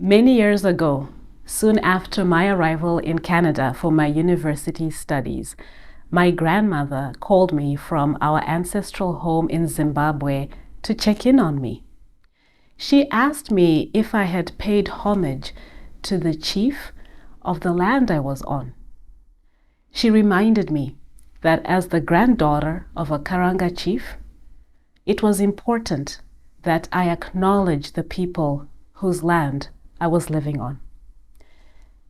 Many years ago, soon after my arrival in Canada for my university studies, my grandmother called me from our ancestral home in Zimbabwe to check in on me. She asked me if I had paid homage to the chief of the land I was on. She reminded me that as the granddaughter of a Karanga chief, it was important that I acknowledge the people whose land I was living on.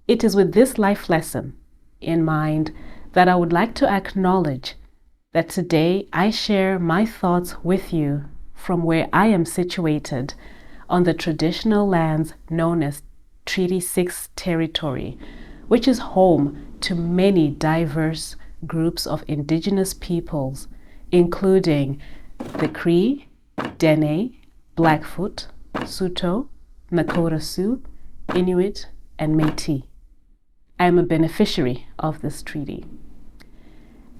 It is with this life lesson in mind that I would like to acknowledge that today I share my thoughts with you from where I am situated on the traditional lands known as Treaty 6 territory, which is home to many diverse groups of indigenous peoples, including the Cree, Dene, Blackfoot, Saulteaux, Nakota Sioux, Inuit, and Métis. I am a beneficiary of this treaty.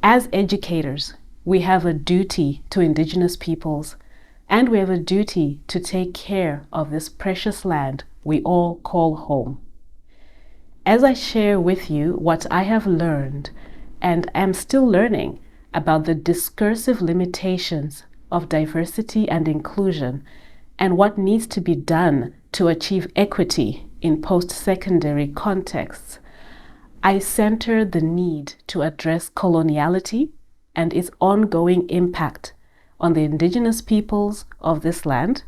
As educators, we have a duty to indigenous peoples, and we have a duty to take care of this precious land we all call home. As I share with you what I have learned and am still learning about the discursive limitations of diversity and inclusion and what needs to be done to achieve equity in post-secondary contexts, I center the need to address coloniality and its ongoing impact on the indigenous peoples of this land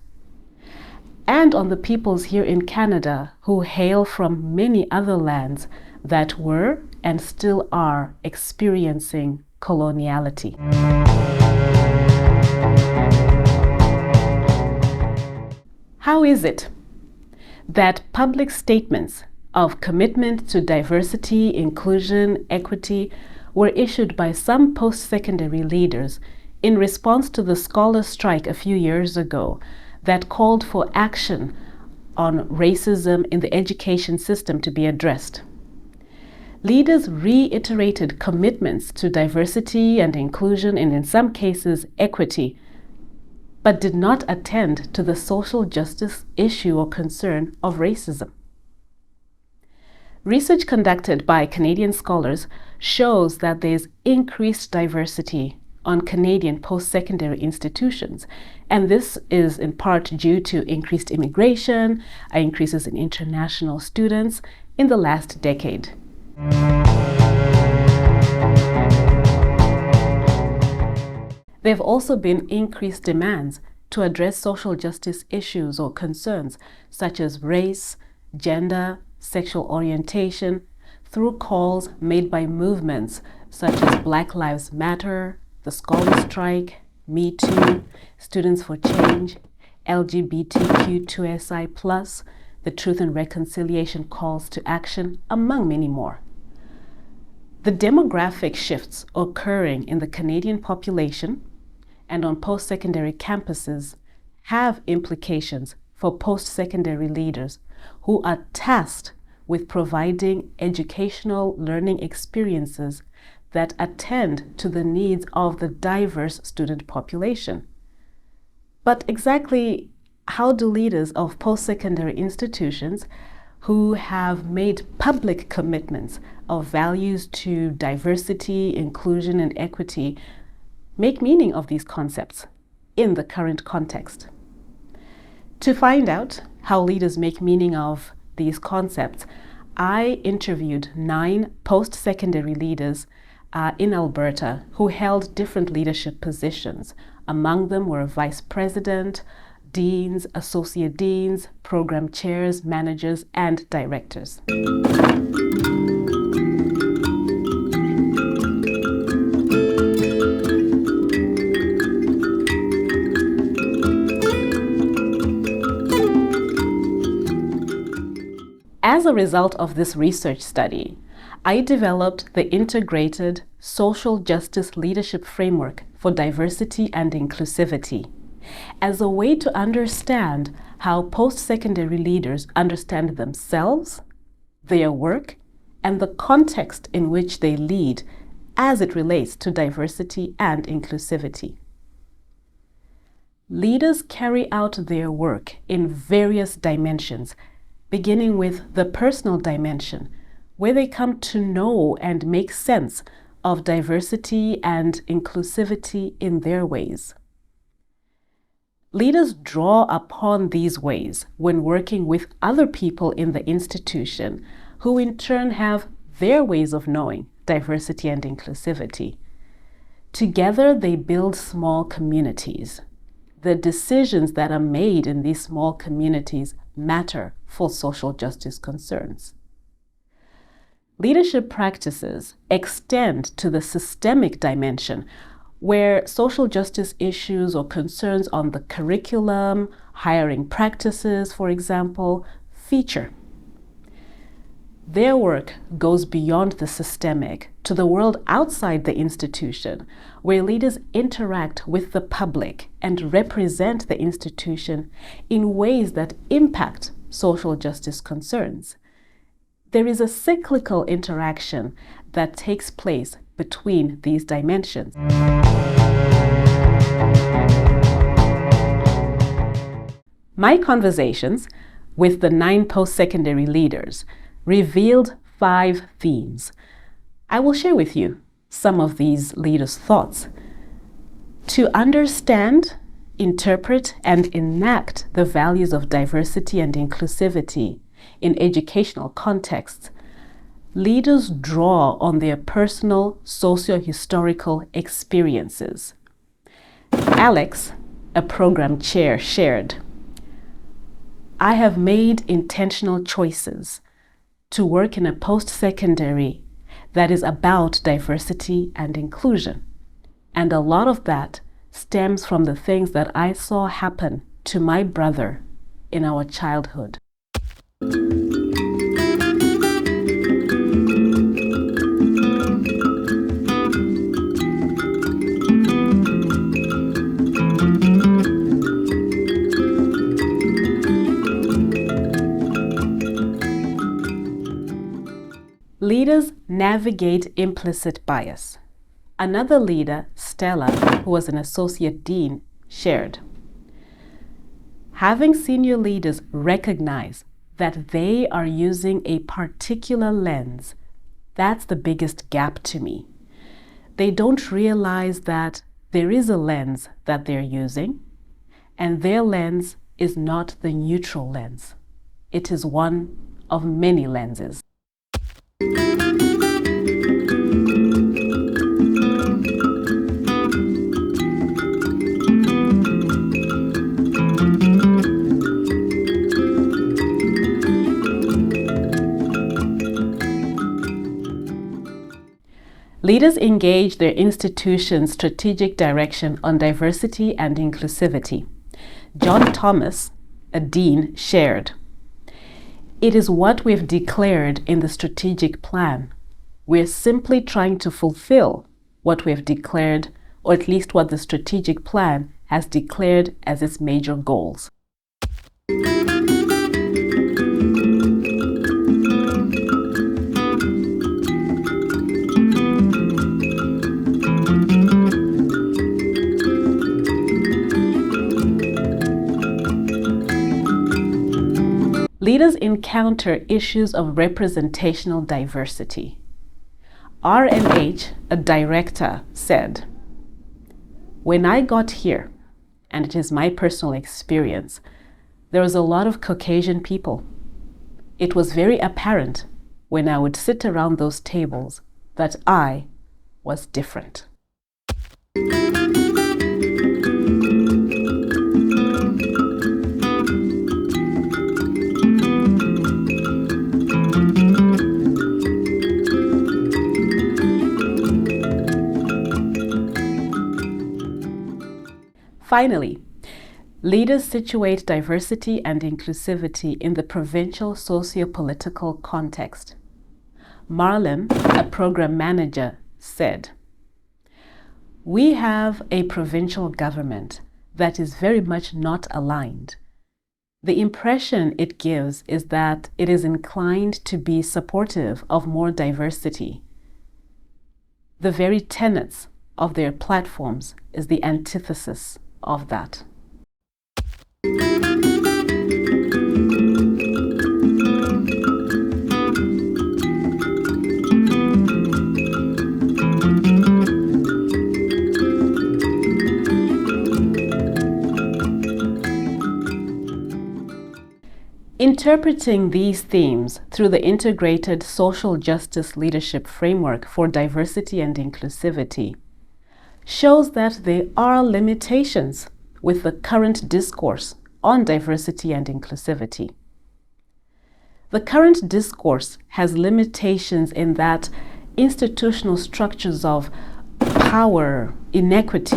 and on the peoples here in Canada who hail from many other lands that were and still are experiencing coloniality. How is it that public statements of commitment to diversity, inclusion, equity were issued by some post-secondary leaders in response to the scholars' strike a few years ago that called for action on racism in the education system to be addressed? Leaders reiterated commitments to diversity and inclusion and, in some cases, equity, but did not attend to the social justice issue or concern of racism. Research conducted by Canadian scholars shows that there is increased diversity on Canadian post-secondary institutions, and this is in part due to increased immigration, increases in international students in the last decade. There have also been increased demands to address social justice issues or concerns such as race, gender, sexual orientation through calls made by movements such as Black Lives Matter, the Scholars Strike, Me Too, Students for Change, LGBTQ2SI+, the Truth and Reconciliation Calls to Action, among many more. The demographic shifts occurring in the Canadian population and on post-secondary campuses have implications for post-secondary leaders who are tasked with providing educational learning experiences that attend to the needs of the diverse student population. But exactly how do leaders of post-secondary institutions who have made public commitments of values to diversity, inclusion, and equity make meaning of these concepts in the current context? To find out how leaders make meaning of these concepts, I interviewed 9 post-secondary leaders in Alberta who held different leadership positions. Among them were vice president, deans, associate deans, program chairs, managers, and directors. As a result of this research study, I developed the Integrated Social Justice Leadership Framework for Diversity and Inclusivity as a way to understand how post-secondary leaders understand themselves, their work, and the context in which they lead as it relates to diversity and inclusivity. Leaders carry out their work in various dimensions beginning with the personal dimension, where they come to know and make sense of diversity and inclusivity in their ways. Leaders draw upon these ways when working with other people in the institution, who in turn have their ways of knowing diversity and inclusivity. Together, they build small communities. The decisions that are made in these small communities matter for social justice concerns. Leadership practices extend to the systemic dimension, where social justice issues or concerns on the curriculum, hiring practices, for example, feature. Their work goes beyond the systemic to the world outside the institution, where leaders interact with the public and represent the institution in ways that impact social justice concerns. There is a cyclical interaction that takes place between these dimensions. My conversations with the 9 post-secondary leaders revealed 5 themes. I will share with you some of these leaders' thoughts. To understand, interpret, and enact the values of diversity and inclusivity in educational contexts, leaders draw on their personal socio-historical experiences. Alex, a program chair, shared, "I have made intentional choices to work in a post-secondary that is about diversity and inclusion. And a lot of that stems from the things that I saw happen to my brother in our childhood." Leaders navigate implicit bias. Another leader, Stella, who was an associate dean, shared, "Having senior leaders recognize that they are using a particular lens, that's the biggest gap to me. They don't realize that there is a lens that they're using, and their lens is not the neutral lens. It is one of many lenses." Leaders engage their institution's strategic direction on diversity and inclusivity. John Thomas, a dean, shared, "It is what we've declared in the strategic plan. We're simply trying to fulfill what we've declared, or at least what the strategic plan has declared as its major goals." Leaders encounter issues of representational diversity. RMH, a director, said, "When I got here, and it is my personal experience, there was a lot of Caucasian people. It was very apparent when I would sit around those tables that I was different." Finally, leaders situate diversity and inclusivity in the provincial socio-political context. Marlon, a program manager, said, "We have a provincial government that is very much not aligned. The impression it gives is that it is inclined to be supportive of more diversity. The very tenets of their platforms is the antithesis of that." Interpreting these themes through the integrated social justice leadership framework for diversity and inclusivity shows that there are limitations with the current discourse on diversity and inclusivity. The current discourse has limitations in that institutional structures of power, inequity,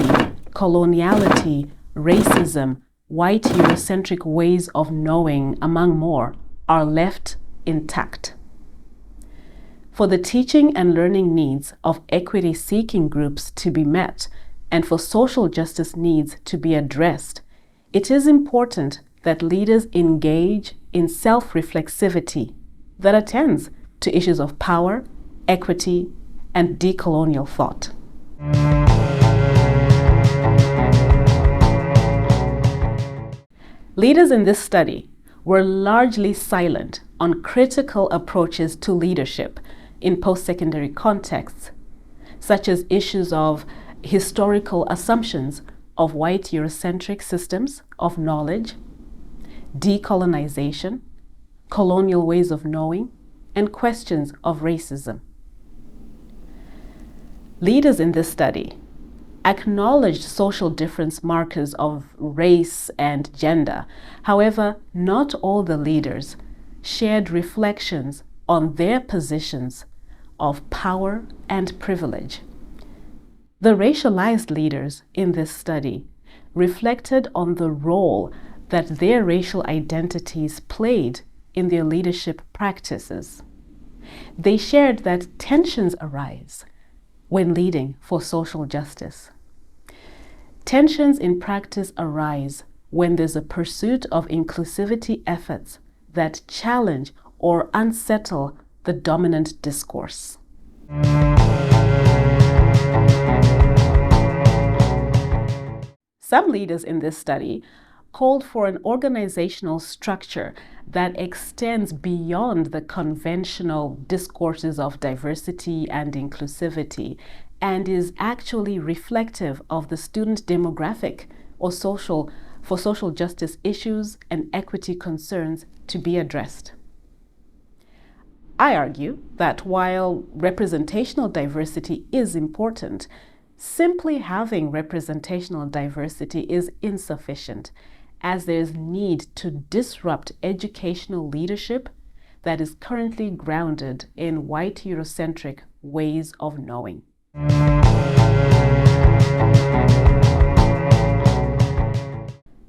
coloniality, racism, white Eurocentric ways of knowing, among more, are left intact. For the teaching and learning needs of equity-seeking groups to be met and for social justice needs to be addressed, it is important that leaders engage in self-reflexivity that attends to issues of power, equity, and decolonial thought. Leaders in this study were largely silent on critical approaches to leadership in post-secondary contexts, such as issues of historical assumptions of white Eurocentric systems of knowledge, decolonization, colonial ways of knowing, and questions of racism. Leaders in this study acknowledged social difference markers of race and gender. However, not all the leaders shared reflections on their positions of power and privilege. The racialized leaders in this study reflected on the role that their racial identities played in their leadership practices. They shared that tensions arise when leading for social justice. Tensions in practice arise when there's a pursuit of inclusivity efforts that challenge or unsettle the dominant discourse. Some leaders in this study called for an organizational structure that extends beyond the conventional discourses of diversity and inclusivity and is actually reflective of the student demographic or for social justice issues and equity concerns to be addressed. I argue that while representational diversity is important, simply having representational diversity is insufficient, as there is need to disrupt educational leadership that is currently grounded in white Eurocentric ways of knowing.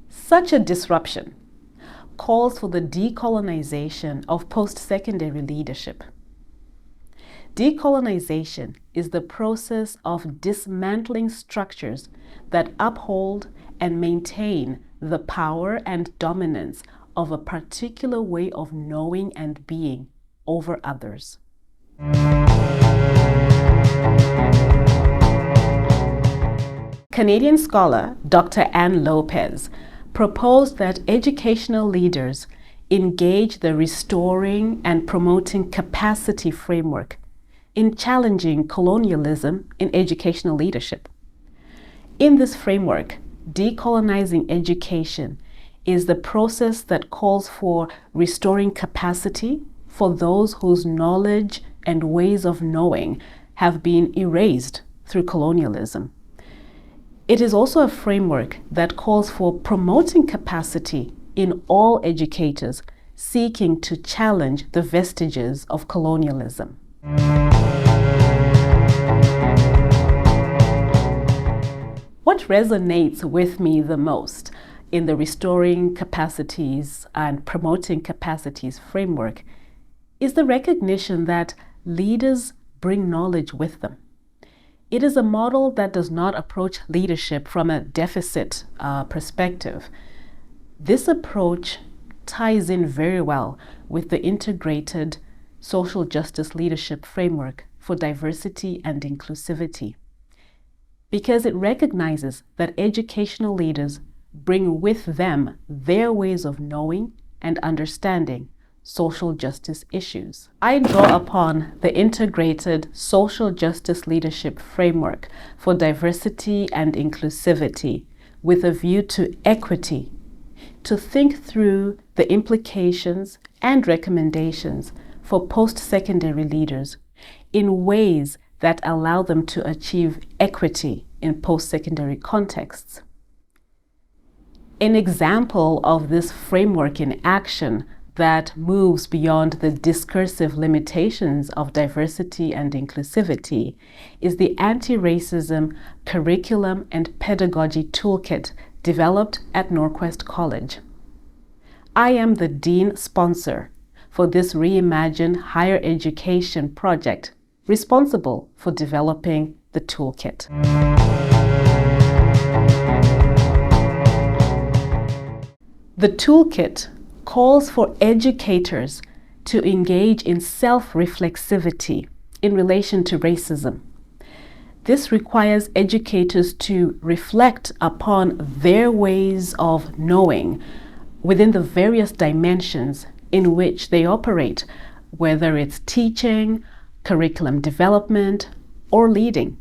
Such a disruption calls for the decolonization of post-secondary leadership. Decolonization is the process of dismantling structures that uphold and maintain the power and dominance of a particular way of knowing and being over others. Canadian scholar Dr. Anne Lopez proposed that educational leaders engage the restoring and promoting capacity framework in challenging colonialism in educational leadership. In this framework, decolonizing education is the process that calls for restoring capacity for those whose knowledge and ways of knowing have been erased through colonialism. It is also a framework that calls for promoting capacity in all educators seeking to challenge the vestiges of colonialism. What resonates with me the most in the Restoring Capacities and Promoting Capacities framework is the recognition that leaders bring knowledge with them. It is a model that does not approach leadership from a deficit perspective. This approach ties in very well with the integrated social justice leadership framework for diversity and inclusivity, because it recognizes that educational leaders bring with them their ways of knowing and understanding social justice issues. I draw upon the integrated social justice leadership framework for diversity and inclusivity with a view to equity, to think through the implications and recommendations for post-secondary leaders in ways that allow them to achieve equity in post-secondary contexts. An example of this framework in action that moves beyond the discursive limitations of diversity and inclusivity is the Anti-Racism Curriculum and Pedagogy Toolkit developed at Norquest College. I am the Dean Sponsor for this Reimagine Higher Education project, responsible for developing the toolkit. The toolkit calls for educators to engage in self-reflexivity in relation to racism. This requires educators to reflect upon their ways of knowing within the various dimensions in which they operate, whether it's teaching, curriculum development, or leading.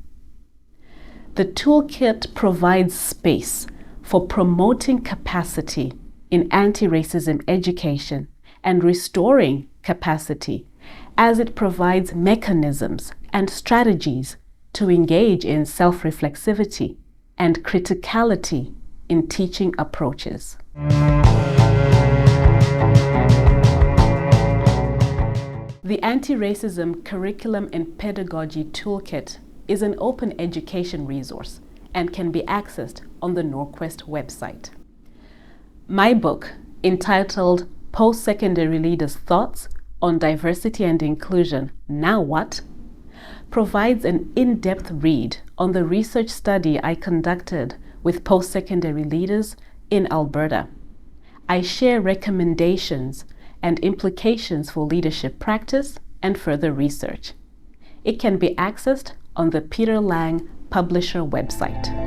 The toolkit provides space for promoting capacity in anti-racism education and restoring capacity as it provides mechanisms and strategies to engage in self-reflexivity and criticality in teaching approaches. The Anti-Racism Curriculum and Pedagogy Toolkit is an open education resource and can be accessed on the Norquest website. My book, entitled Post-Secondary Leaders' Thoughts on Diversity and Inclusion, Now What?, provides an in-depth read on the research study I conducted with post-secondary leaders in Alberta. I share recommendations and implications for leadership practice and further research. It can be accessed on the Peter Lang Publisher website.